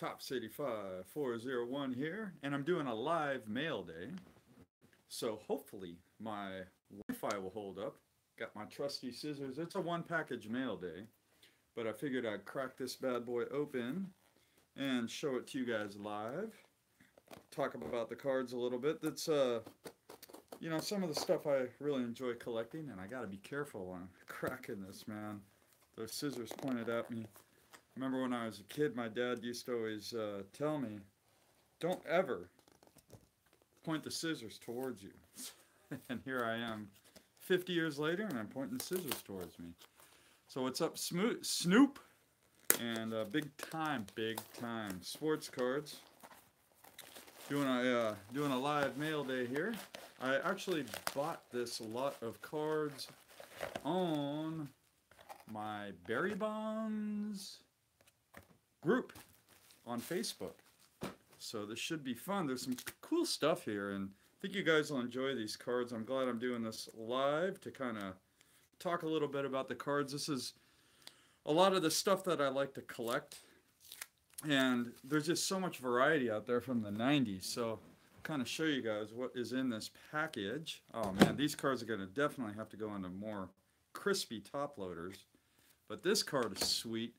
Tops 85401 here, and I'm doing a live mail day. So hopefully my Wi-Fi will hold up. Got my trusty scissors. It's a one package mail day, but I figured I'd crack this bad boy open and show it to you guys live. Talk about the cards a little bit. That's some of the stuff I really enjoy collecting, and I got to be careful when I'm cracking this, man. Those scissors pointed at me. Remember when I was a kid, my dad used to always tell me, don't ever point the scissors towards you. And here I am 50 years later, and I'm pointing the scissors towards me. So what's up, Snoop? And big time sports cards. Doing a live mail day here. I actually bought this lot of cards on my Berry Bonds group on Facebook. So this should be fun. There's some cool stuff here, and I think you guys will enjoy these cards. I'm glad I'm doing this live to kind of talk a little bit about the cards. This is a lot of the stuff that I like to collect, and there's just so much variety out there from the 90s. So kind of show you guys what is in this package. Oh man, these cards are going to definitely have to go into more crispy top loaders, but this card is sweet.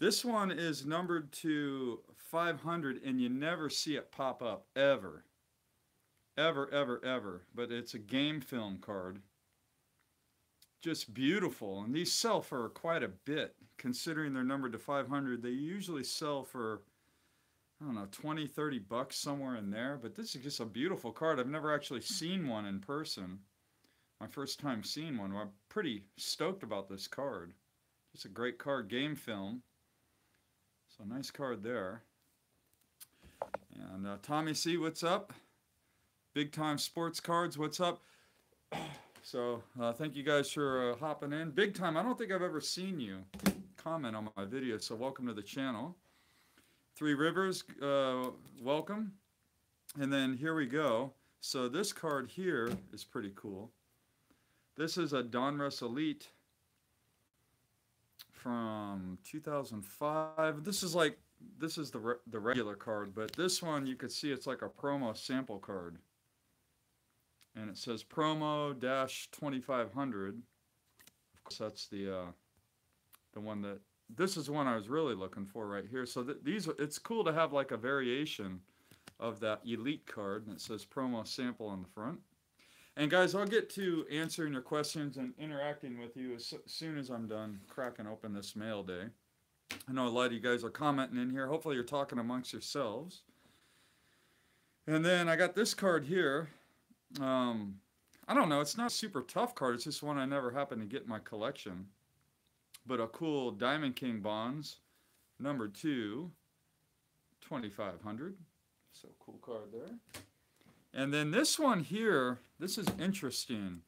This one is numbered to 500, and you never see it pop up, ever. Ever, ever, ever. But it's a game film card. Just beautiful. And these sell for quite a bit. Considering they're numbered to 500, they usually sell for, I don't know, 20, 30 bucks, somewhere in there. But this is just a beautiful card. I've never actually seen one in person. My first time seeing one. I'm pretty stoked about this card. It's a great card, game film. So nice card there. And Tommy C, what's up? Big time sports cards, what's up? So thank you guys for hopping in. Big time, I don't think I've ever seen you comment on my video, so welcome to the channel. Three Rivers, welcome. And then here we go. So this card here is pretty cool. This is a Donruss Elite from 2005. This is the regular card, but this one you could see it's like a promo sample card, and it says promo-2500. Of course, that's the one that this is the one I was really looking for right here. So it's cool to have like a variation of that Elite card, and it says promo sample on the front. And guys, I'll get to answering your questions and interacting with you as soon as I'm done cracking open this mail day. I know a lot of you guys are commenting in here. Hopefully you're talking amongst yourselves. And then I got this card here. I don't know, it's not a super tough card. It's just one I never happened to get in my collection. But a cool Diamond King Bonds, number 2, 2500. So cool card there. And then this one here, this is interesting,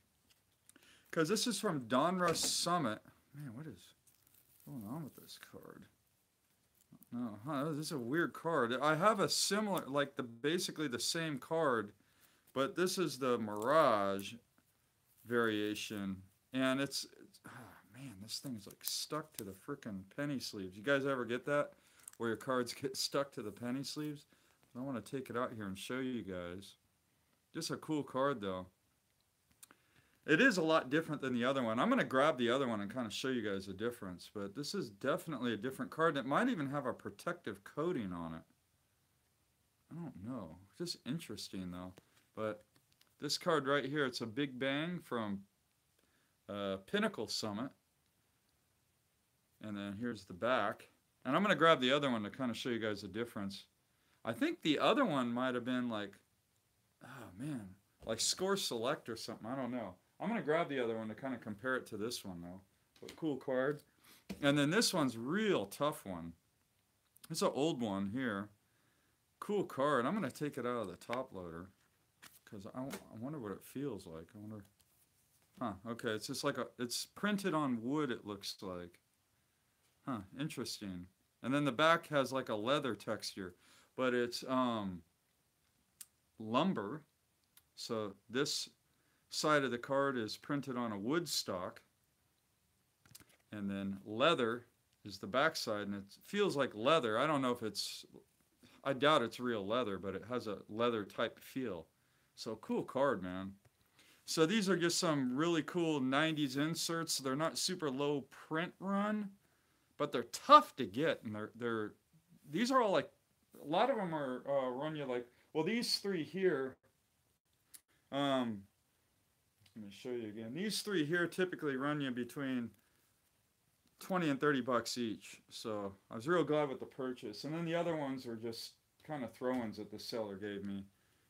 because this is from Donruss Summit. Man, what is going on with this card? No, this is a weird card. I have a similar, like basically the same card, but this is the Mirage variation, and it's oh man, this thing's like stuck to the frickin' penny sleeves. You guys ever get that, where your cards get stuck to the penny sleeves? I want to take it out here and show you guys. Just a cool card, though. It is a lot different than the other one. I'm going to grab the other one and kind of show you guys the difference. But this is definitely a different card. It might even have a protective coating on it. I don't know. Just interesting, though. But this card right here, it's a Big Bang from Pinnacle Summit. And then here's the back. And I'm going to grab the other one to kind of show you guys the difference. I think the other one might have been like, oh man, like Score Select or something. I don't know. I'm going to grab the other one to kind of compare it to this one, though. But cool card. And then this one's real tough one. It's an old one here. Cool card. I'm going to take it out of the top loader, because I wonder what it feels like. I wonder. Huh, okay. It's just like it's printed on wood, it looks like. Huh, interesting. And then the back has like a leather texture, but it's lumber. So this side of the card is printed on a wood stock, and then leather is the backside, and it feels like leather. I don't know if it's, I doubt it's real leather, but it has a leather type feel. So cool card, man. So these are just some really cool 90s inserts. They're not super low print run, but they're tough to get, and they're these are all like, a lot of them are run you like, well, these three here, let me show you again. These three here typically run you between 20 and 30 bucks each. So I was real glad with the purchase. And then the other ones are just kind of throw-ins that the seller gave me,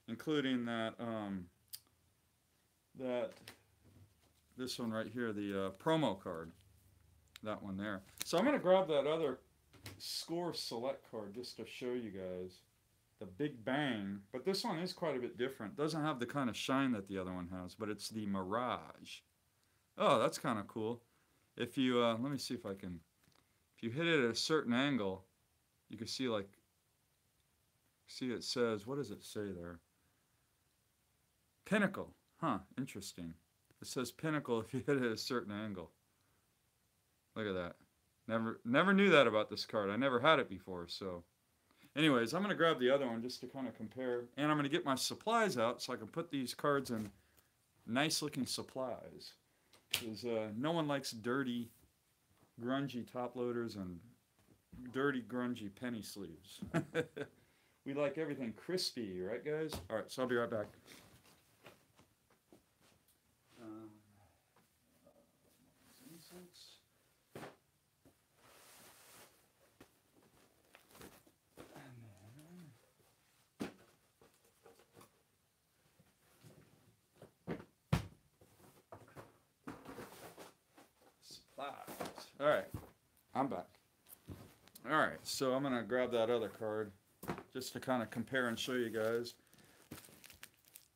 including that this one right here, the promo card, that one there. So I'm going to grab that other score select card just to show you guys the Big Bang, but this one is quite a bit different. Doesn't have the kind of shine that the other one has, but it's the Mirage. Oh, that's kind of cool. If you let me see if I can, if you hit it at a certain angle, you can see, like, see, it says, what does it say there? Pinnacle. Huh, interesting. It says Pinnacle if you hit it at a certain angle. Look at that. Never knew that about this card. I never had it before. So anyways, I'm going to grab the other one just to kind of compare. And I'm going to get my supplies out so I can put these cards in nice looking supplies. Because no one likes dirty, grungy top loaders and dirty, grungy penny sleeves. We like everything crispy, right guys? Alright, so I'll be right back. Alright, I'm back. Alright, so I'm going to grab that other card just to kind of compare and show you guys.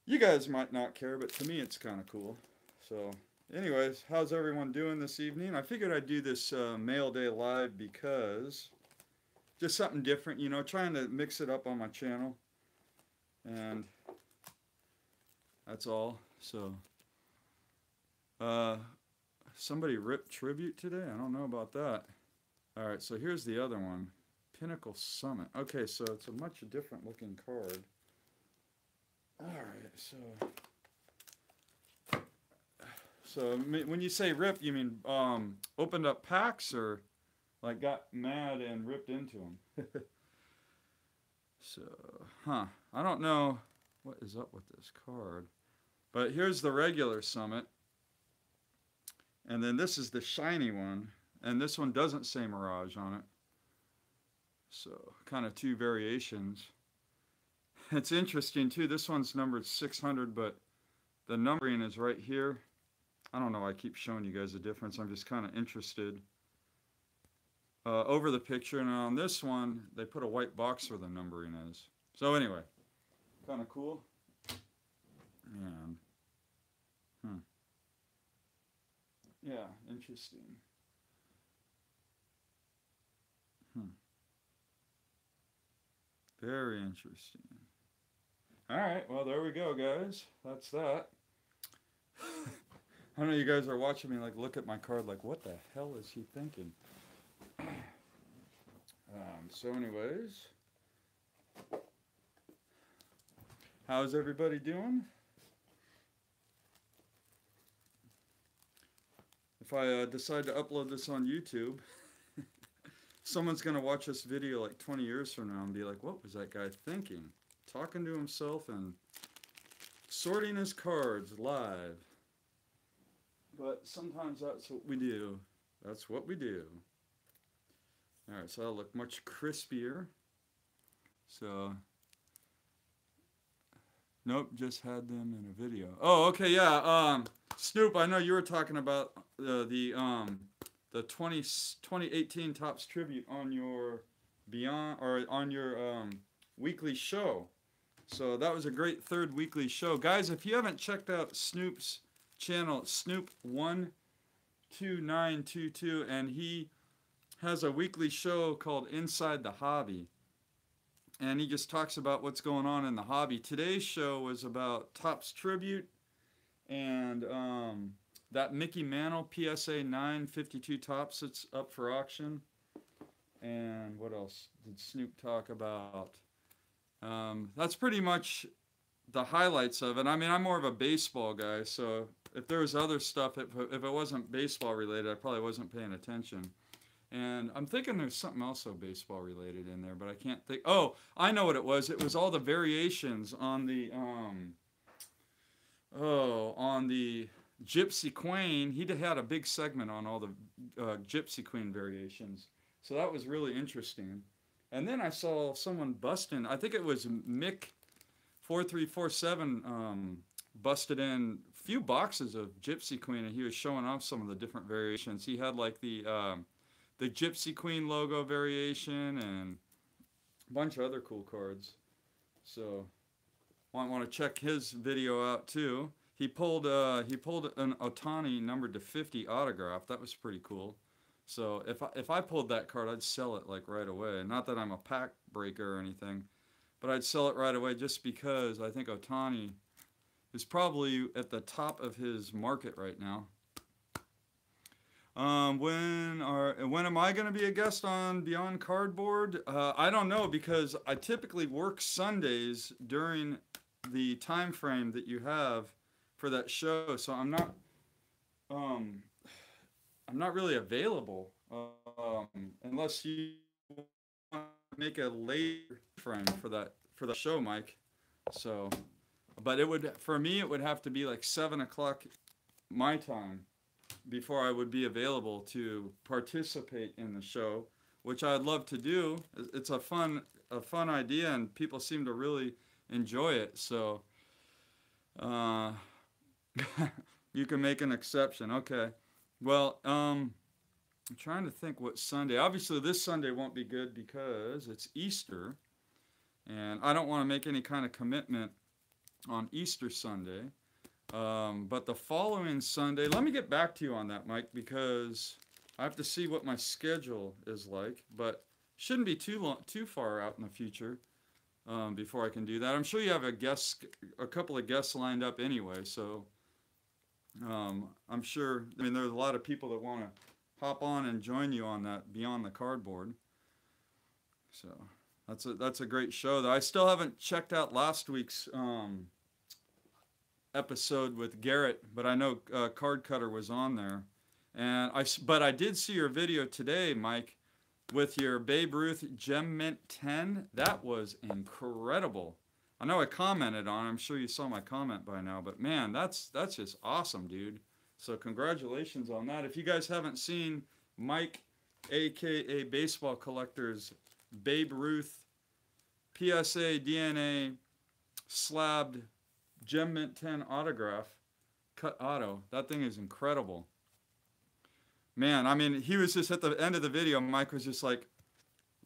You guys might not care, but to me it's kind of cool. So anyways, how's everyone doing this evening? I figured I'd do this mail day live because just something different, you know, trying to mix it up on my channel. And that's all. So somebody ripped tribute today? I don't know about that. Alright, so here's the other one. Pinnacle Summit. Okay, so it's a much different looking card. Alright, so when you say rip, you mean opened up packs, or like got mad and ripped into them? So, I don't know what is up with this card. But here's the regular Summit. And then this is the shiny one. And this one doesn't say Mirage on it. So, kind of two variations. It's interesting, too. This one's numbered 600, but the numbering is right here. I don't know why I keep showing you guys the difference. I'm just kind of interested. Over the picture, and on this one, they put a white box where the numbering is. So, anyway, kind of cool. And, yeah, interesting. Very interesting. Alright, well, there we go, guys. That's that. I know you guys are watching me, like, look at my card like, what the hell is he thinking? So anyways, how's everybody doing? If I decide to upload this on YouTube, someone's going to watch this video like 20 years from now and be like, what was that guy thinking? Talking to himself and sorting his cards live. But sometimes that's what we do. That's what we do. Alright, so that'll look much crispier. So, nope, just had them in a video. Oh, okay, yeah. Snoop, I know you were talking about the 2018 Topps Tribute on your Beyond, or on your weekly show. So that was a great third weekly show. Guys, if you haven't checked out Snoop's channel, Snoop12922, and he has a weekly show called Inside the Hobby. And he just talks about what's going on in the hobby. Today's show was about Topps Tribute and that Mickey Mantle PSA 952 Topps that's up for auction. And what else did Snoop talk about? That's pretty much the highlights of it. I mean, I'm more of a baseball guy, so if there was other stuff, if it wasn't baseball related, I probably wasn't paying attention. And I'm thinking there's something also baseball related in there, but I can't think. Oh, I know what it was. It was all the variations on the on the Gypsy Queen. He had a big segment on all the Gypsy Queen variations, so that was really interesting. And then I saw someone busting. I think it was Mick 4347 busted in a few boxes of Gypsy Queen, and he was showing off some of the different variations. He had like the Gypsy Queen logo variation and a bunch of other cool cards. So want to check his video out too. He pulled an Otani numbered to 50 autograph. That was pretty cool. So if I pulled that card, I'd sell it like right away. Not that I'm a pack breaker or anything, but I'd sell it right away just because I think Otani is probably at the top of his market right now. When am I going to be a guest on Beyond Cardboard? I don't know, because I typically work Sundays during the time frame that you have for that show, so I'm not really available unless you want to make a later frame for the show, Mike. So, but for me it would have to be like 7 o'clock my time before I would be available to participate in the show, which I'd love to do. It's a fun idea, and people seem to really enjoy it. So you can make an exception. Okay. Well, I'm trying to think what Sunday. Obviously, this Sunday won't be good because it's Easter, and I don't want to make any kind of commitment on Easter Sunday. But the following Sunday, let me get back to you on that, Mike, because I have to see what my schedule is like. But shouldn't be too far out in the future before I can do that. I'm sure you have a couple of guests lined up anyway, so I'm sure. I mean, there's a lot of people that want to hop on and join you on that Beyond the Cardboard. So that's a great show. Though I still haven't checked out last week's episode with Garrett, but I know Card Cutter was on there, but I did see your video today, Mike, with your Babe Ruth Gem Mint 10. That was incredible. I know I commented on it. I'm sure you saw my comment by now, but man, that's just awesome, dude. So congratulations on that. If you guys haven't seen Mike, aka Baseball Collector's Babe Ruth PSA DNA slabbed Gem Mint 10 autograph, cut auto. That thing is incredible. Man, I mean, he was just at the end of the video, Mike was just like,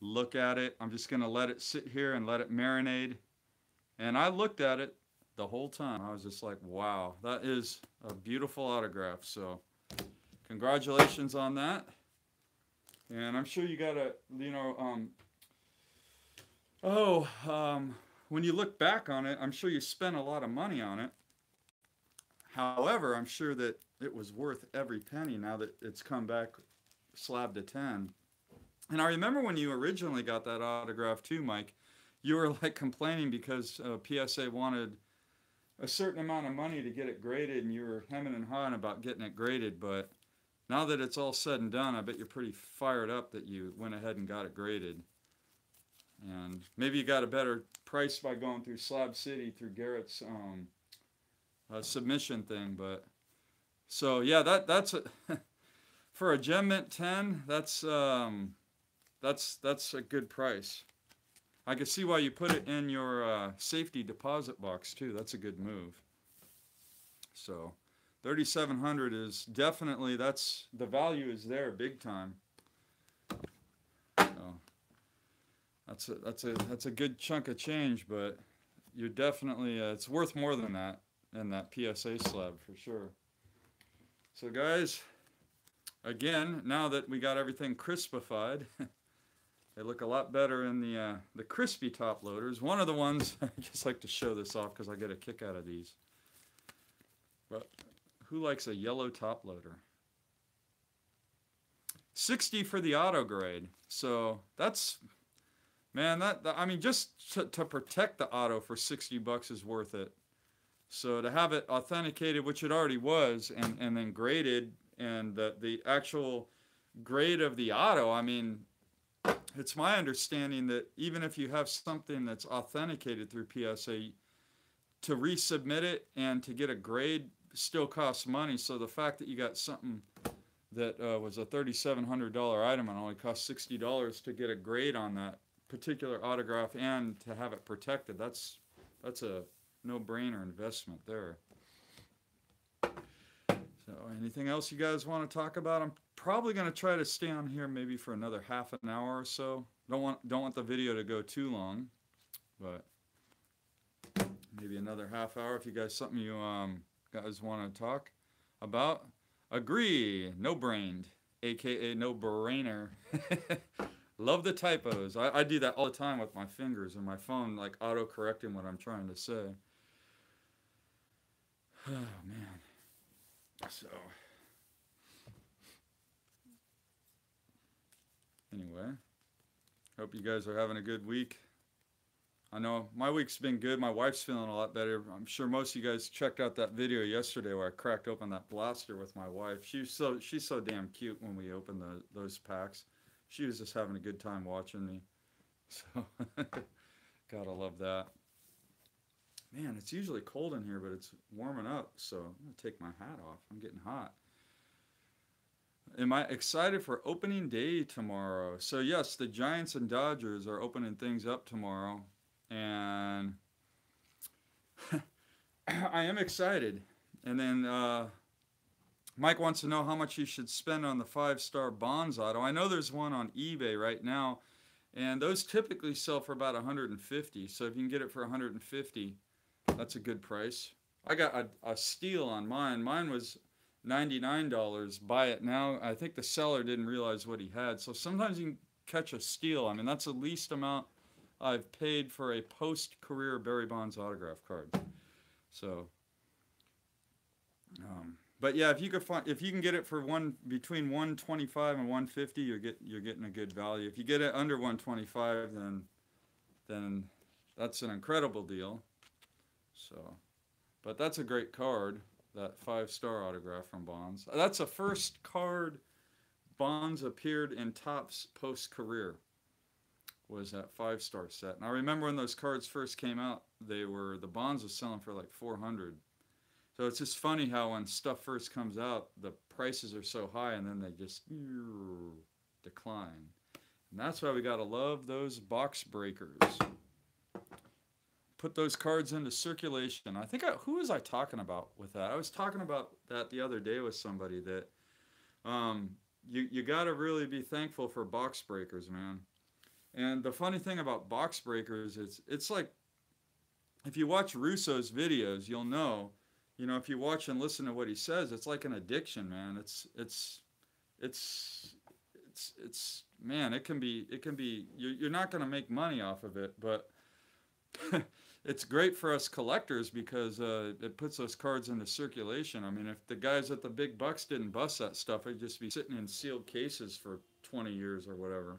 look at it. I'm just going to let it sit here and let it marinate. And I looked at it the whole time. I was just like, wow, that is a beautiful autograph. So congratulations on that. And I'm sure you got to, when you look back on it, I'm sure you spent a lot of money on it. However, I'm sure that it was worth every penny now that it's come back slab to 10. And I remember when you originally got that autograph too, Mike, you were like complaining because PSA wanted a certain amount of money to get it graded, and you were hemming and hawing about getting it graded. But now that it's all said and done, I bet you're pretty fired up that you went ahead and got it graded. And maybe you got a better price by going through Slab City through Garrett's submission thing. But so yeah, that's for a Gem Mint 10. That's a good price. I can see why you put it in your safety deposit box too. That's a good move. So 3,700 is definitely, the value is there big time. So that's a good chunk of change, but you're definitely it's worth more than that in that PSA slab for sure. So guys, again, now that we got everything crispified, they look a lot better in the crispy top loaders. One of the ones, I just like to show this off because I get a kick out of these. But who likes a yellow top loader? $60 for the auto grade. So that's, man, I mean, just to protect the auto for $60 is worth it. So to have it authenticated, which it already was, and then graded, and the actual grade of the auto, I mean, it's my understanding that even if you have something that's authenticated through PSA, to resubmit it and to get a grade still costs money. So the fact that you got something that was a $3,700 item and only cost $60 to get a grade on that particular autograph and to have it protected, that's a no-brainer investment there. So anything else you guys want to talk about? I'm probably going to try to stay on here maybe for another half an hour or so. Don't want the video to go too long, but maybe another half hour if you guys something you guys want to talk about. Agree, no-brained, aka no-brainer. Love the typos. I do that all the time with my fingers and my phone, like auto-correcting what I'm trying to say. Oh, man. So, anyway, hope you guys are having a good week. I know my week's been good. My wife's feeling a lot better. I'm sure most of you guys checked out that video yesterday where I cracked open that blaster with my wife. She's so damn cute when we opened those packs. She was just having a good time watching me. So, gotta love that. Man, it's usually cold in here, but it's warming up, so I'm going to take my hat off. I'm getting hot. Am I excited for opening day tomorrow? So, yes, the Giants and Dodgers are opening things up tomorrow, and I am excited. And then Mike wants to know how much you should spend on the 5-star Bonds auto. I know there's one on eBay right now, and those typically sell for about $150. So if you can get it for $150, that's a good price. I got a steal on mine. Mine was $99. Buy it now. I think the seller didn't realize what he had. So sometimes you can catch a steal. I mean, that's the least amount I've paid for a post-career Barry Bonds autograph card. So, but yeah, if you can get it for between $125 and $150, you're getting a good value. If you get it under $125, then that's an incredible deal. So, but that's a great card, that 5-star autograph from Bonds. That's the first card Bonds appeared in Topps post-career, was that 5-star set. And I remember when those cards first came out, the Bonds was selling for like $400. So it's just funny how when stuff first comes out, the prices are so high and then they just decline. And that's why we gotta love those box breakers. Put those cards into circulation. I think who was I talking about with that? I was talking about that the other day with somebody that you got to really be thankful for box breakers, man. And the funny thing about box breakers is it's like if you watch Russo's videos, you'll know. You know, if you watch and listen to what he says, it's like an addiction, man. It's man, it can be. You're not going to make money off of it, but it's great for us collectors because it puts those cards into circulation. I mean, if the guys at the big bucks didn't bust that stuff, it'd just be sitting in sealed cases for 20 years or whatever.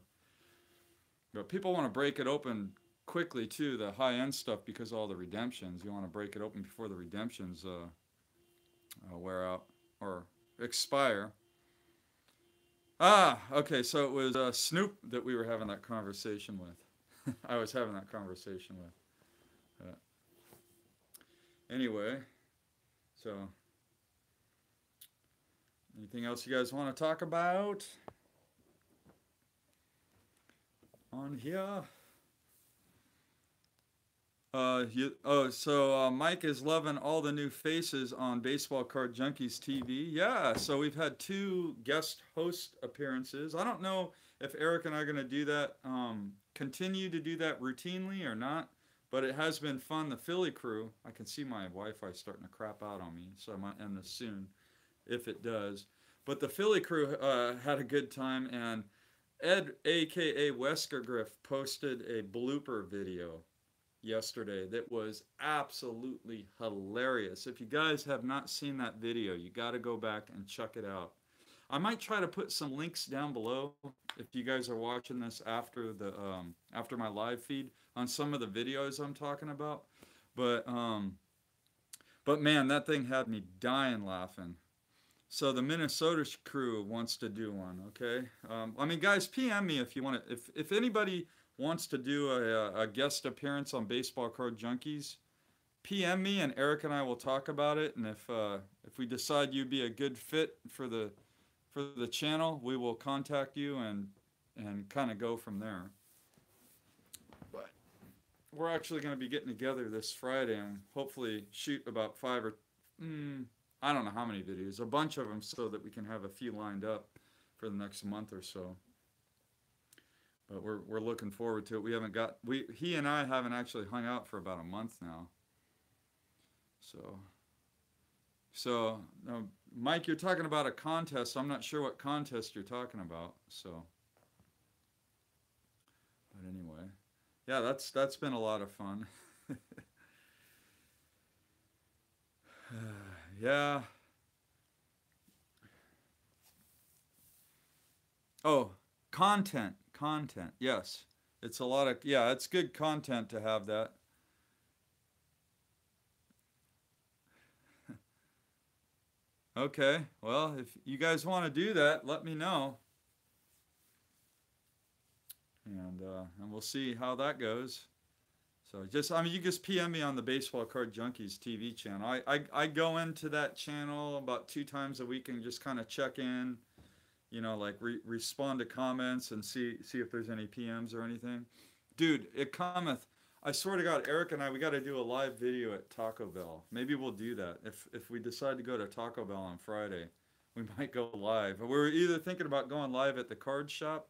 But people want to break it open quickly, too, the high-end stuff, because of all the redemptions. You want to break it open before the redemptions wear out or expire. Okay, so it was Snoop that we were having that conversation with. I was having that conversation with. Anyway, so anything else you guys want to talk about on here? Mike is loving all the new faces on Baseball Card Junkies TV. Yeah, so we've had 2 guest host appearances. I don't know if Eric and I are going to do that, continue to do that routinely or not, but it has been fun. The Philly crew, I can see my Wi-Fi starting to crap out on me, so I might end this soon if it does. But the Philly crew had a good time, and Ed, a.k.a. weskergriff, posted a blooper video yesterday that was absolutely hilarious. If you guys have not seen that video, you got to go back and check it out. I might try to put some links down below if you guys are watching this after the after my live feed on some of the videos I'm talking about. But um, but man, that thing had me dying laughing. So the Minnesota crew wants to do one, okay? I mean, guys, PM me if you want to. If anybody wants to do a guest appearance on Baseball Card Junkies, PM me and Eric and I will talk about it. And if we decide you'd be a good fit for the channel, we will contact you and kind of go from there. But we're actually going to be getting together this Friday and hopefully shoot about I don't know how many videos, a bunch of them, so that we can have a few lined up for the next month or so. But we're looking forward to it. We haven't got he and I haven't actually hung out for about a month now. So Mike, you're talking about a contest. I'm not sure what contest you're talking about. So, but anyway, yeah, that's been a lot of fun. Yeah. Oh, content. Yes. It's a lot of, yeah, it's good content to have that. Okay. Well, if you guys want to do that, let me know. And we'll see how that goes. So I mean, you just PM me on the Baseball Card Junkies TV channel. I go into that channel about 2 times a week and just kind of check in, you know, like respond to comments and see if there's any PMs or anything. Dude, it cometh. I swear to God, Eric and we got to do a live video at Taco Bell. Maybe we'll do that. If we decide to go to Taco Bell on Friday, we might go live. We're either thinking about going live at the card shop,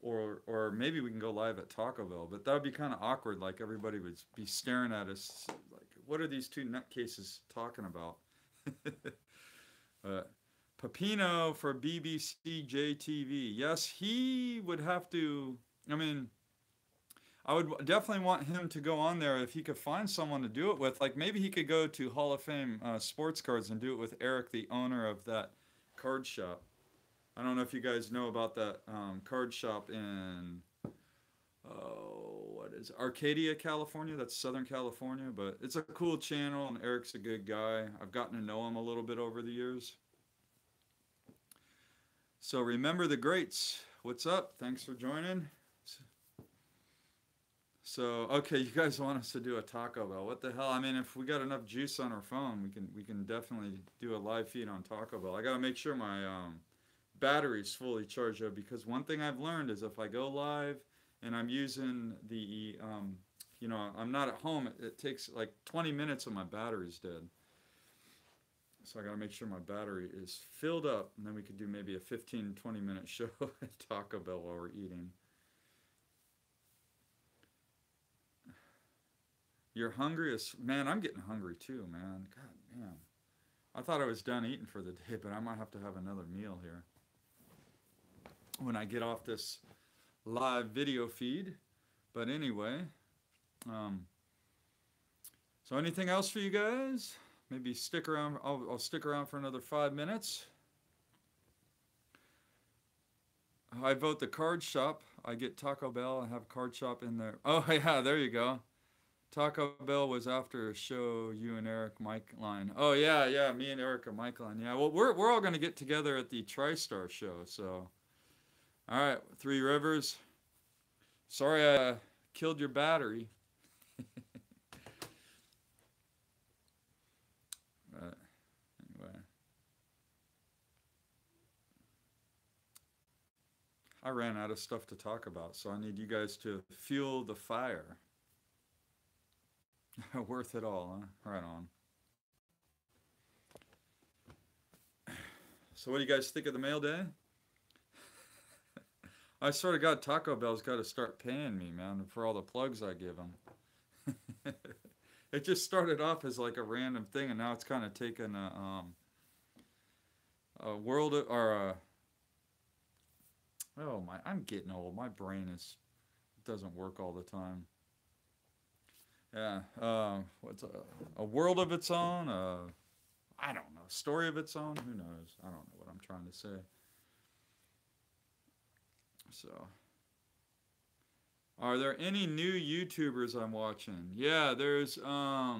or maybe we can go live at Taco Bell, but that would be kind of awkward. Like everybody would be staring at us, like, what are these two nutcases talking about? Pepino for BBC JTV. Yes, he would have to. I mean, I would definitely want him to go on there if he could find someone to do it with. Like maybe he could go to Hall of Fame Sports Cards and do it with Eric, the owner of that card shop. I don't know if you guys know about that card shop in, what is it? Arcadia, California. That's Southern California, but it's a cool channel, and Eric's a good guy. I've gotten to know him a little bit over the years. So remember the greats. What's up? Thanks for joining. So okay, you guys want us to do a Taco Bell? What the hell? I mean, if we got enough juice on our phone, we can definitely do a live feed on Taco Bell. I gotta make sure my battery's fully charged up, because one thing I've learned is if I go live and I'm using the you know, I'm not at home, it takes like 20 minutes and my battery's dead. So I got to make sure my battery is filled up, and then we could do maybe a 15-20 minute show at Taco Bell while we're eating. You're hungry as man. I'm getting hungry too, man. God damn. I thought I was done eating for the day, but I might have to have another meal here when I get off this live video feed. But anyway, so anything else for you guys? Maybe stick around. I'll stick around for another 5 minutes. I vote the card shop. I get Taco Bell and have card shop in there. Oh yeah, there you go. Taco Bell was after a show, you and Eric Mike line. Oh yeah, me and Eric are Mike line. Yeah, well we're all gonna get together at the TriStar show. So, all right, Three Rivers. Sorry I killed your battery. Anyway, I ran out of stuff to talk about, so I need you guys to fuel the fire. Worth it all, huh? Right on. So what do you guys think of the mail day? I sort of got Taco Bell's got to start paying me, man, for all the plugs I give them. It just started off as like a random thing, and now it's kind of taken a world of, or a, oh my, I'm getting old. My brain doesn't work all the time. Yeah, what's a world of its own? I don't know, story of its own. Who knows? I don't know what I'm trying to say. So, are there any new YouTubers I'm watching? Yeah, there's oh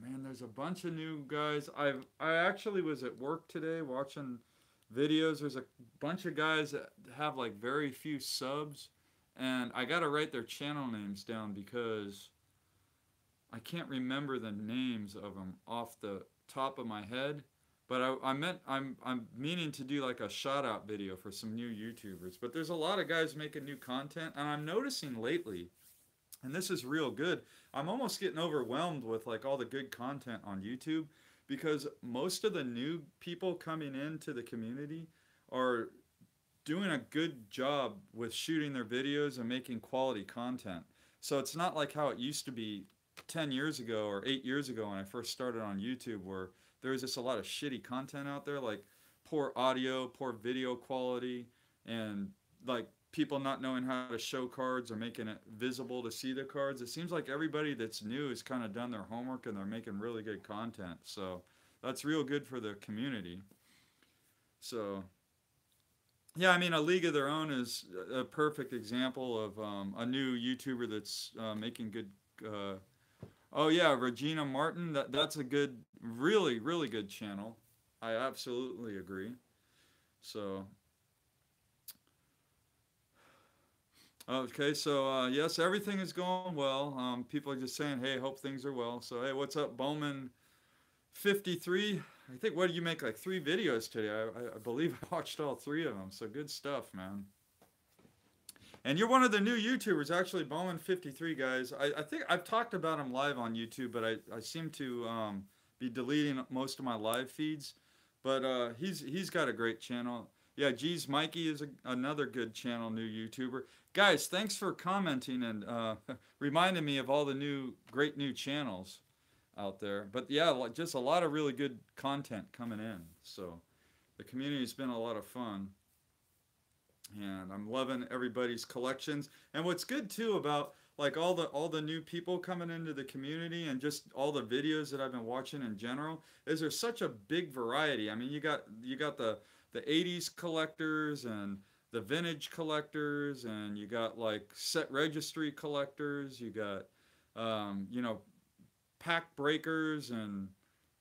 man, there's a bunch of new guys. I actually was at work today watching videos. There's a bunch of guys that have like very few subs, and I got to write their channel names down because I can't remember the names of them off the top of my head. But I'm meaning to do like a shout out video for some new YouTubers. But there's a lot of guys making new content, and I'm noticing lately, and this is real good. I'm almost getting overwhelmed with like all the good content on YouTube because most of the new people coming into the community are doing a good job with shooting their videos and making quality content. So it's not like how it used to be 10 years ago or 8 years ago when I first started on YouTube, where there was just a lot of shitty content out there, like poor audio, poor video quality, and like people not knowing how to show cards or making it visible to see the cards. It seems like everybody that's new has kind of done their homework and they're making really good content. So that's real good for the community. So yeah, I mean, A League of Their Own is a perfect example of a new YouTuber that's making good. Oh yeah, Regina Martin. That's a good, really really good channel. I absolutely agree. So okay, so yes, everything is going well. People are just saying, hey, hope things are well. So hey, what's up, Bowman? 53. I think, what did you make, like 3 videos today? I believe I watched all 3 of them. So good stuff, man. And you're one of the new YouTubers, actually, Bowman 53, guys. I think I've talked about him live on YouTube, but I seem to be deleting most of my live feeds. But he's got a great channel. Yeah, geez, Mikey is another good channel, new YouTuber. Guys, thanks for commenting and reminding me of all the great new channels out there. But yeah, just a lot of really good content coming in. So the community's been a lot of fun, and I'm loving everybody's collections. And what's good too about like all the new people coming into the community and just all the videos that I've been watching in general is there's such a big variety. I mean, you got the 80s collectors and the vintage collectors, and you got like set registry collectors, you got you know, pack breakers and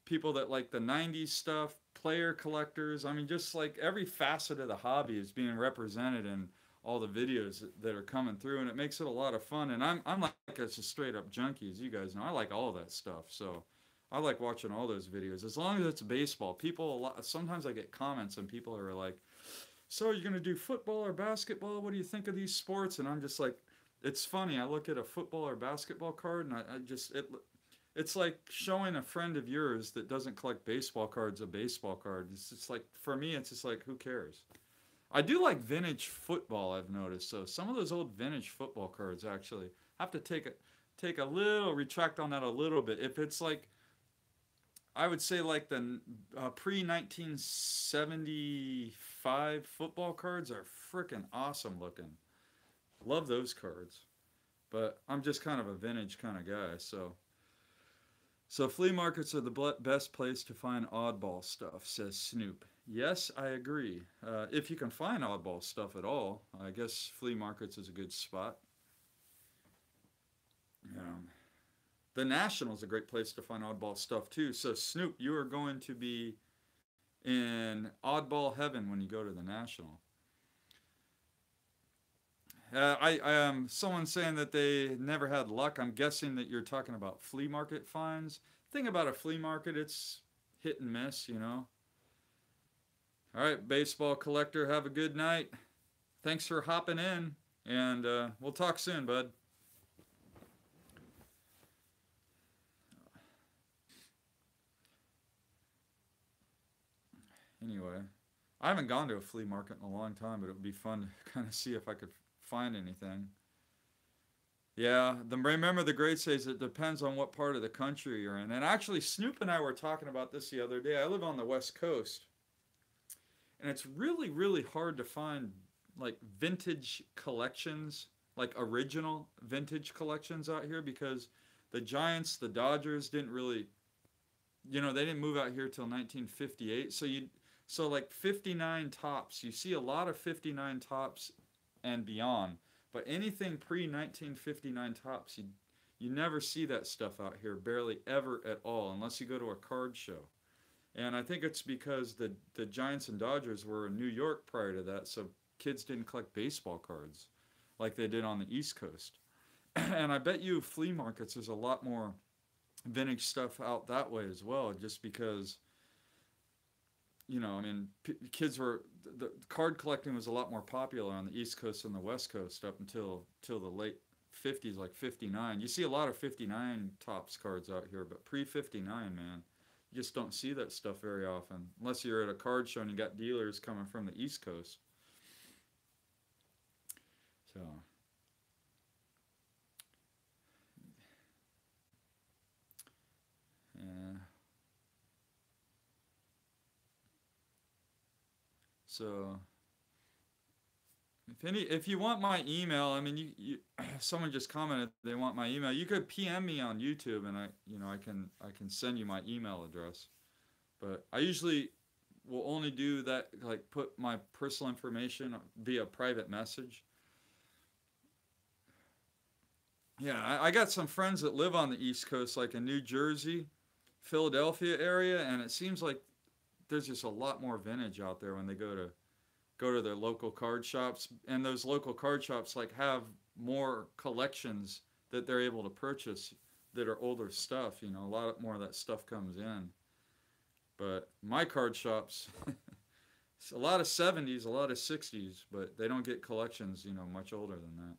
people that like the 90s stuff, player collectors. I mean, just like every facet of the hobby is being represented in all the videos that are coming through, and it makes it a lot of fun. And I'm like a straight up junkie, as you guys know. I like all that stuff, so I like watching all those videos. As long as it's baseball, sometimes I get comments and people are like, so you're gonna do football or basketball? What do you think of these sports? And I'm just like, it's funny. I look at a football or basketball card, and it's like showing a friend of yours that doesn't collect baseball cards a baseball card. It's just like, for me, it's just like, who cares? I do like vintage football, I've noticed. So some of those old vintage football cards, actually have to take a little retract on that a little bit. If it's like, I would say like the pre 1975 football cards are freaking awesome looking. Love those cards. But I'm just kind of a vintage kind of guy, so. So flea markets are the best place to find oddball stuff, says Snoop. Yes, I agree. If you can find oddball stuff at all, I guess flea markets is a good spot. The National is a great place to find oddball stuff too. So Snoop, you are going to be in oddball heaven when you go to the National. Someone saying that they never had luck. I'm guessing that you're talking about flea market finds. Thing about a flea market, it's hit and miss, you know. All right, baseball collector, have a good night. Thanks for hopping in, and we'll talk soon, bud. Anyway, I haven't gone to a flea market in a long time, but it would be fun to kind of see if I could find anything. Yeah, remember the great says it depends on what part of the country you're in. And actually, Snoop and I were talking about this the other day. I live on the West Coast, and it's really, really hard to find like vintage collections, like original vintage collections out here, because the Giants, the Dodgers didn't really you know, they didn't move out here till 1958. So like 59 tops. You see a lot of 59 tops and beyond. But anything pre 1959 tops, you never see that stuff out here, barely ever at all, unless you go to a card show. And I think it's because the Giants and Dodgers were in New York prior to that, so kids didn't collect baseball cards like they did on the East Coast. And I bet you flea markets, there's a lot more vintage stuff out that way as well, just because, you know, I mean, kids were, the card collecting was a lot more popular on the East Coast and the West Coast up until the late 50s, like 59. You see a lot of 59 tops cards out here, but pre 59, man, you just don't see that stuff very often, unless you're at a card show and you got dealers coming from the East Coast. So. Yeah. So if you want my email, I mean, someone just commented they want my email. You could PM me on YouTube, and I can send you my email address. But I usually will only do that, like put my personal information via private message. Yeah, I got some friends that live on the East Coast, like in New Jersey, Philadelphia area, and it seems like there's just a lot more vintage out there when they go to their local card shops, and those local card shops like have more collections that they're able to purchase that are older stuff. You know, a lot more of that stuff comes in. But my card shops, it's a lot of 70s, a lot of 60s, but they don't get collections, you know, much older than that.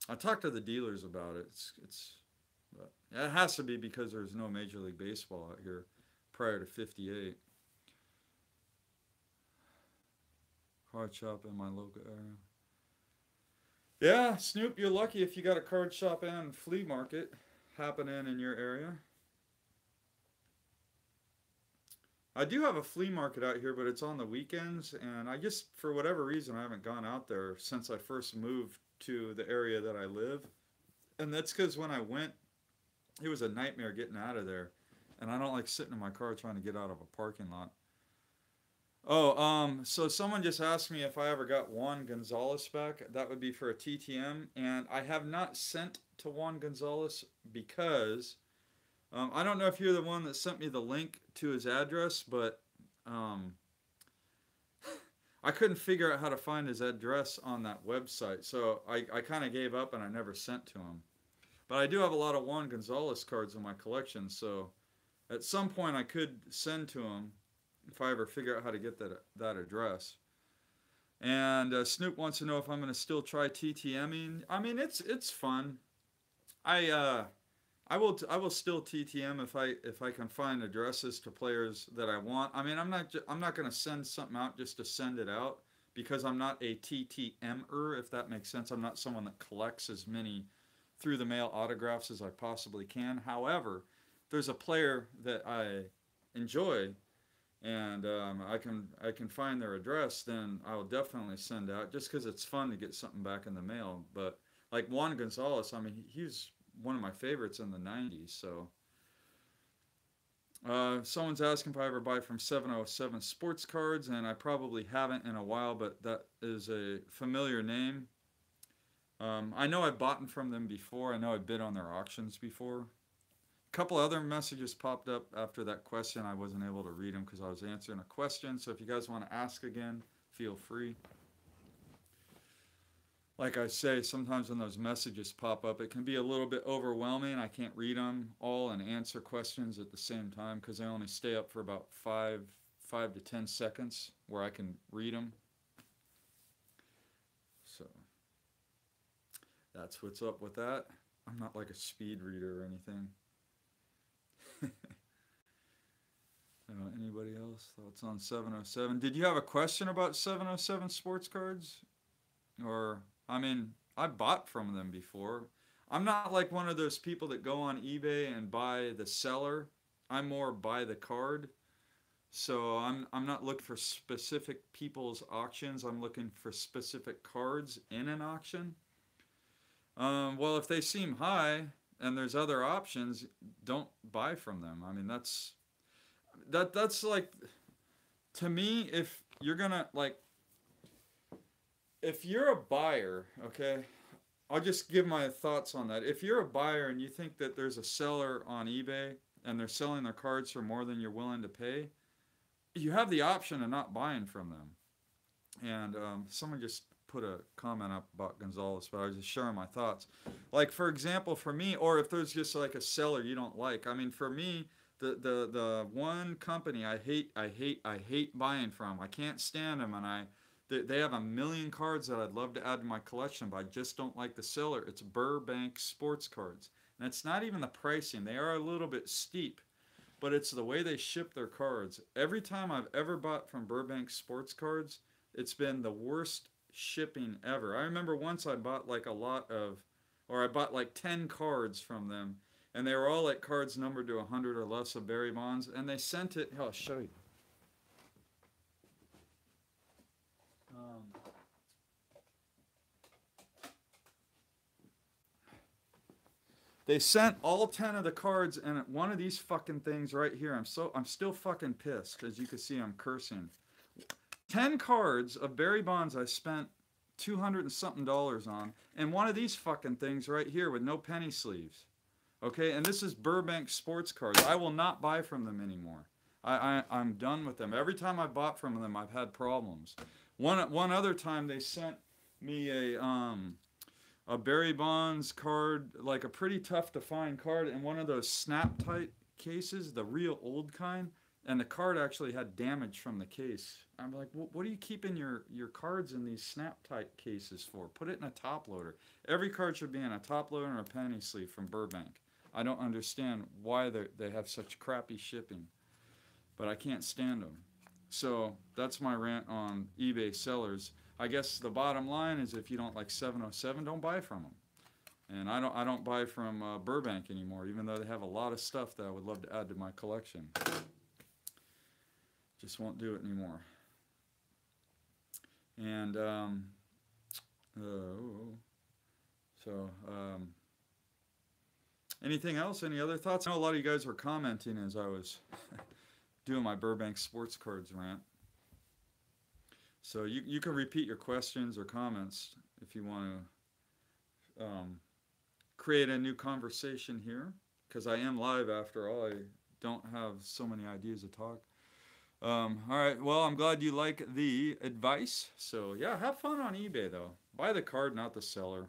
I talked to the dealers about it. But it has to be because there's no Major League Baseball out here prior to 58. Card shop in my local area. Yeah, Snoop, you're lucky if you got a card shop and flea market happening in your area. I do have a flea market out here, but it's on the weekends, and I just, for whatever reason, I haven't gone out there since I first moved to the area that I live. And that's because when I went, it was a nightmare getting out of there. And I don't like sitting in my car trying to get out of a parking lot. Oh, so someone just asked me if I ever got Juan Gonzalez back. That would be for a TTM. And I have not sent to Juan Gonzalez because I don't know if you're the one that sent me the link to his address, but I couldn't figure out how to find his address on that website. So I kind of gave up and I never sent to him. But I do have a lot of Juan Gonzalez cards in my collection, so at some point I could send to him if I ever figure out how to get that address. And Snoop wants to know if I'm going to still try TTMing. I mean, it's fun. I will still TTM if I can find addresses to players that I want. I mean, I'm not going to send something out just to send it out, because I'm not a TTMer, if that makes sense. I'm not someone that collects as many through the mail autographs as I possibly can. However, if there's a player that I enjoy and I can find their address, then I'll definitely send out, just because it's fun to get something back in the mail. But like Juan Gonzalez, I mean, he's one of my favorites in the 90s. So someone's asking if I ever buy from 707 Sports Cards, and I probably haven't in a while, but that is a familiar name. I know I've bought from them before. I know I bid on their auctions before. A couple other messages popped up after that question. I wasn't able to read them because I was answering a question. So if you guys want to ask again, feel free. Like I say, sometimes when those messages pop up, it can be a little bit overwhelming. I can't read them all and answer questions at the same time because they only stay up for about 5 to 10 seconds where I can read them. So that's what's up with that. I'm not like a speed reader or anything. Anybody else? Thoughts on 707? Did you have a question about 707 Sports Cards? Or, I mean, I bought from them before. I'm not like one of those people that go on eBay and buy the seller. I'm more buy the card. So I'm not looking for specific people's auctions. I'm looking for specific cards in an auction. Well, if they seem high, and there's other options, don't buy from them. I mean, that's like, to me, if you're gonna like, if you're a buyer, okay, I'll just give my thoughts on that. If you're a buyer and you think that there's a seller on eBay and they're selling their cards for more than you're willing to pay, you have the option of not buying from them. And someone just put a comment up about Gonzalez, but I was just sharing my thoughts. Like, for example, for me, or if there's just like a seller you don't like. I mean, for me, the one company I hate buying from. I can't stand them, and they have a million cards that I'd love to add to my collection, but I just don't like the seller. It's Burbank Sports Cards, and it's not even the pricing. They are a little bit steep, but it's the way they ship their cards. Every time I've ever bought from Burbank Sports Cards, it's been the worst shipping ever. I remember once I bought like a lot of, or I bought like 10 cards from them, and they were all like cards numbered to 100 or less of Barry Bonds, and they sent it, I'll show you. They sent all 10 of the cards, and one of these fucking things right here, I'm still fucking pissed, as you can see I'm cursing. 10 cards of Barry Bonds I spent 200 and something dollars on, and one of these fucking things right here with no penny sleeves. Okay, and this is Burbank Sports Cards. I will not buy from them anymore. I'm done with them. Every time I bought from them, I've had problems. One other time they sent me a Barry Bonds card, like a pretty tough to find card, in one of those snap tight cases, the real old kind, and the card actually had damage from the case. I'm like, what are you keeping your cards in these snap tight cases for? Put it in a top loader. Every card should be in a top loader and a penny sleeve from Burbank. I don't understand why they have such crappy shipping, but I can't stand them. So that's my rant on eBay sellers. I guess the bottom line is, if you don't like 707, don't buy from them. And I don't buy from Burbank anymore, even though they have a lot of stuff that I would love to add to my collection. Just won't do it anymore. And anything else? Any other thoughts? I know a lot of you guys were commenting as I was doing my Burbank Sports Cards rant. So you can repeat your questions or comments if you want to create a new conversation here, because I am live after all. I don't have so many ideas to talk. All right, well, I'm glad you like the advice. So yeah, have fun on eBay though. Buy the card, not the seller.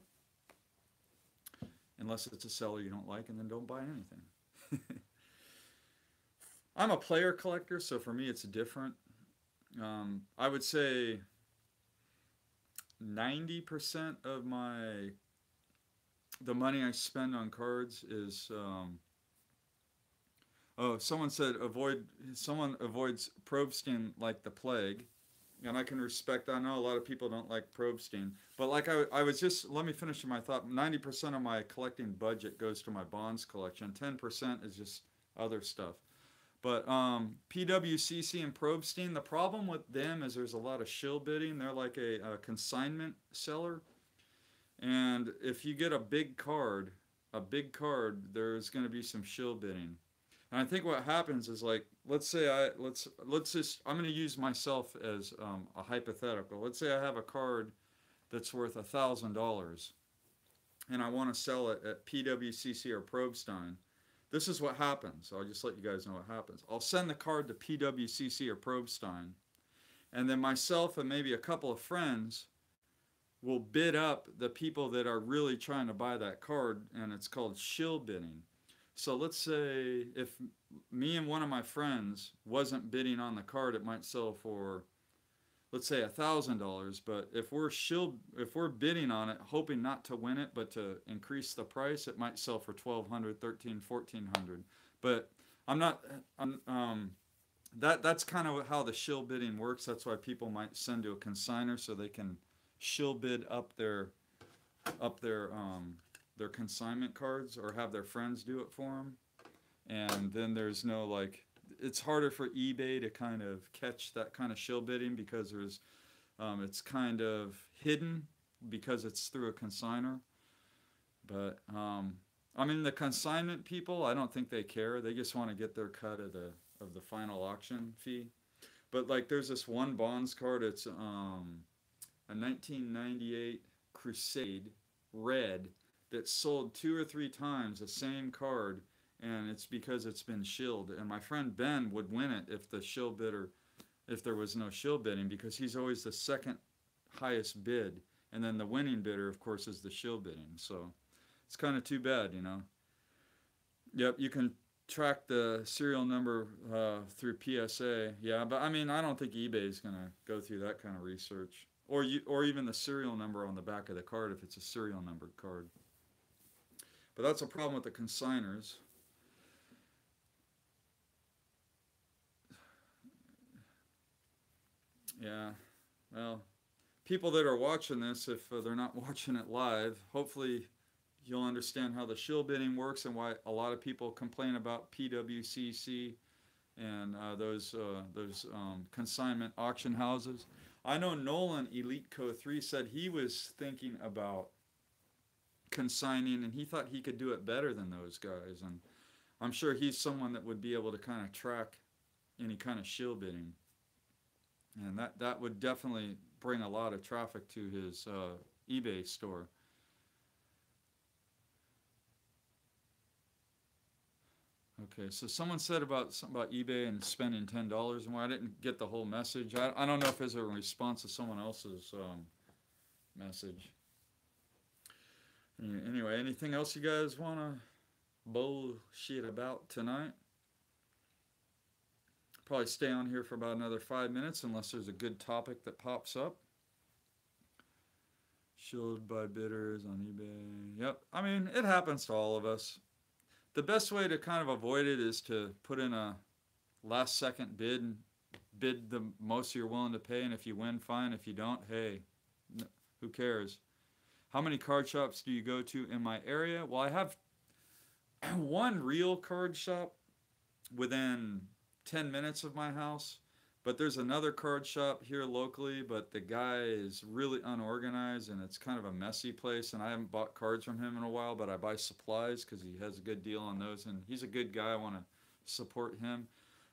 Unless it's a seller you don't like, and then don't buy anything. I'm a player collector, so for me it's different. I would say 90% of the money I spend on cards is someone said someone avoids Probstein like the plague, and I can respect that. I know a lot of people don't like Probstein, but like I was just, let me finish my thought. 90% of my collecting budget goes to my bonds collection. 10% is just other stuff. But PWCC and Probstein, the problem with them is there's a lot of shill bidding. They're like a consignment seller, and if you get a big card, there's going to be some shill bidding. And I think what happens is, like, let's just, I'm going to use myself as a hypothetical. Let's say I have a card that's worth $1,000, and I want to sell it at PWCC or Probstein. This is what happens. I'll just let you guys know what happens. I'll send the card to PWCC or Probstein, and then myself and maybe a couple of friends will bid up the people that are really trying to buy that card, and it's called shill bidding. So let's say if me and one of my friends wasn't bidding on the card, it might sell for, let's say, $1,000. But if we're bidding on it, hoping not to win it, but to increase the price, it might sell for $1,200, $1,300, $1,400. But that's kind of how the shill bidding works. That's why people might send to a consignor so they can shill bid up their consignment cards, or have their friends do it for them. And then there's no, like, it's harder for eBay to kind of catch that kind of shill bidding, because there's it's kind of hidden because it's through a consignor. But I mean, the consignment people, I don't think they care. They just want to get their cut of the final auction fee. But like, there's this one Bonds card. It's a 1998 Crusade red that sold 2 or 3 times the same card, and it's because it's been shilled. And my friend Ben would win it if the shill bidder, if there was no shill bidding, because he's always the second highest bid, and then the winning bidder, of course, is the shill bidding. So it's kind of too bad, you know. Yep, you can track the serial number through PSA. Yeah, but I mean, I don't think eBay's gonna go through that kind of research, or even the serial number on the back of the card if it's a serial numbered card. But that's a problem with the consigners. Yeah, well, people that are watching this, if they're not watching it live, hopefully you'll understand how the shill bidding works and why a lot of people complain about PWCC and those consignment auction houses. I know Nolan Elite Co 3 said he was thinking about consigning, and he thought he could do it better than those guys. And I'm sure he's someone that would be able to kind of track any kind of shill bidding, and that would definitely bring a lot of traffic to his eBay store. Okay, so someone said about something about eBay and spending $10 more. I didn't get the whole message. I don't know if it's a response to someone else's message. Anyway, anything else you guys want to bullshit about tonight? Probably stay on here for about another 5 minutes unless there's a good topic that pops up. Shilled by bidders on eBay. Yep, I mean, it happens to all of us. The best way to kind of avoid it is to put in a last second bid and bid the most you're willing to pay, and if you win, fine. If you don't, hey, who cares? How many card shops do you go to in my area? Well, I have one real card shop within 10 minutes of my house, but there's another card shop here locally, but the guy is really unorganized and it's kind of a messy place, and I haven't bought cards from him in a while, but I buy supplies because he has a good deal on those, and he's a good guy. I want to support him.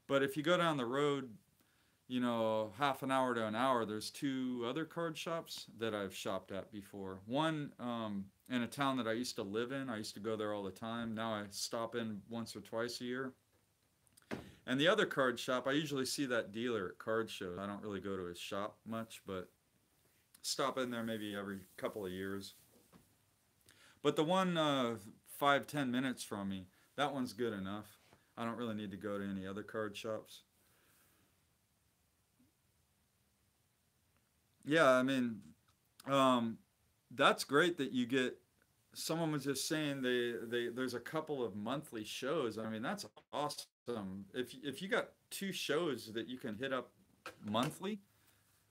But if you go down the road, you know, half an hour to an hour, there's 2 other card shops that I've shopped at before. One in a town that I used to live in. I used to go there all the time. Now I stop in once or twice a year. And the other card shop, I usually see that dealer at card shows. I don't really go to his shop much, but stop in there maybe every couple of years. But the one 5-10 minutes from me, that one's good enough. I don't really need to go to any other card shops. Yeah, I mean, that's great that you get. Someone was just saying there's a couple of monthly shows. I mean, that's awesome. If you got 2 shows that you can hit up monthly,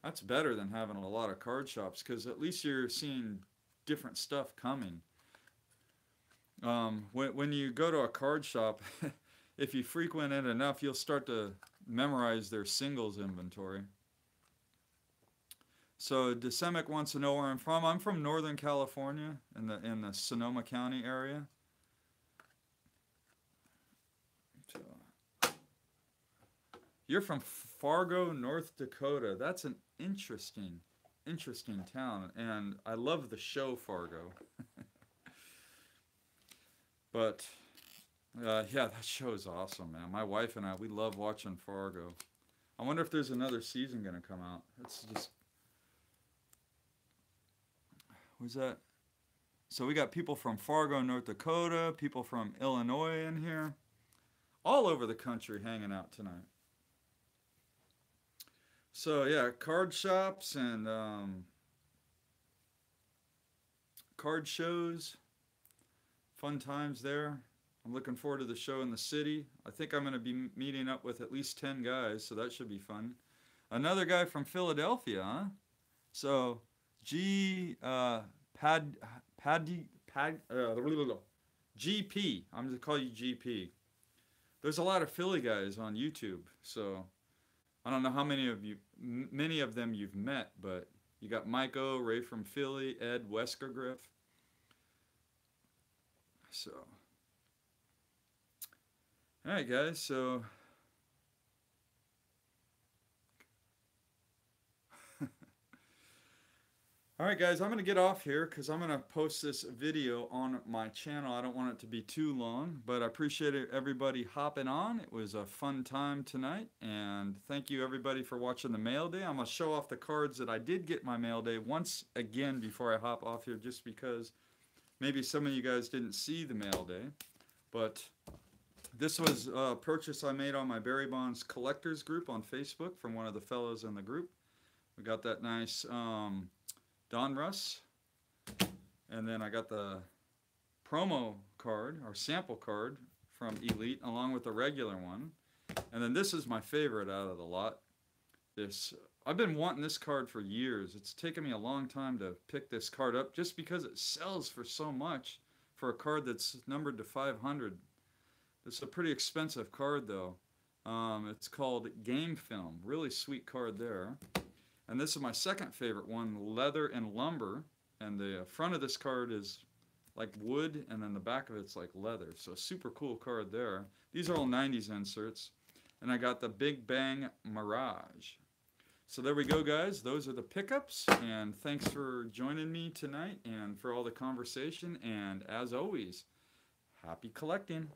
that's better than having a lot of card shops, because at least you're seeing different stuff coming. When you go to a card shop, if you frequent it enough, you'll start to memorize their singles inventory. So Decemic wants to know where I'm from. I'm from Northern California in the Sonoma County area. So, you're from Fargo, North Dakota. That's an interesting town, and I love the show Fargo. But yeah, that show is awesome, man. My wife and I, we love watching Fargo. I wonder if there's another season gonna come out. It's just, who's that? So we got people from Fargo, North Dakota, people from Illinois in here, all over the country hanging out tonight. So yeah, card shops and card shows, fun times there. I'm looking forward to the show in the city. I think I'm going to be meeting up with at least 10 guys, so that should be fun. Another guy from Philadelphia, huh? So GP. I'm going to call you GP. There's a lot of Philly guys on YouTube, so I don't know how many of them you've met, but you got Mike O, Ray from Philly, Ed, weskergriff. So All right, guys, so all right, guys, I'm going to get off here because I'm going to post this video on my channel. I don't want it to be too long, but I appreciate everybody hopping on. It was a fun time tonight, and thank you, everybody, for watching the mail day. I'm going to show off the cards that I did get my mail day once again before I hop off here, just because maybe some of you guys didn't see the mail day. But this was a purchase I made on my Barry Bonds Collectors group on Facebook from one of the fellows in the group. We got that nice Donruss, and then I got the promo card or sample card from Elite along with the regular one, and then this is my favorite out of the lot. I've been wanting this card for years. It's taken me a long time to pick this card up just because it sells for so much for a card that's numbered to 500. It's a pretty expensive card though. It's called Game Film. Really sweet card there. And this is my second favorite one, Leather and Lumber. And the front of this card is like wood, and then the back of it's like leather. So super cool card there. These are all 90s inserts. And I got the Big Bang Mirage. So there we go, guys. Those are the pickups. And thanks for joining me tonight and for all the conversation. And as always, happy collecting.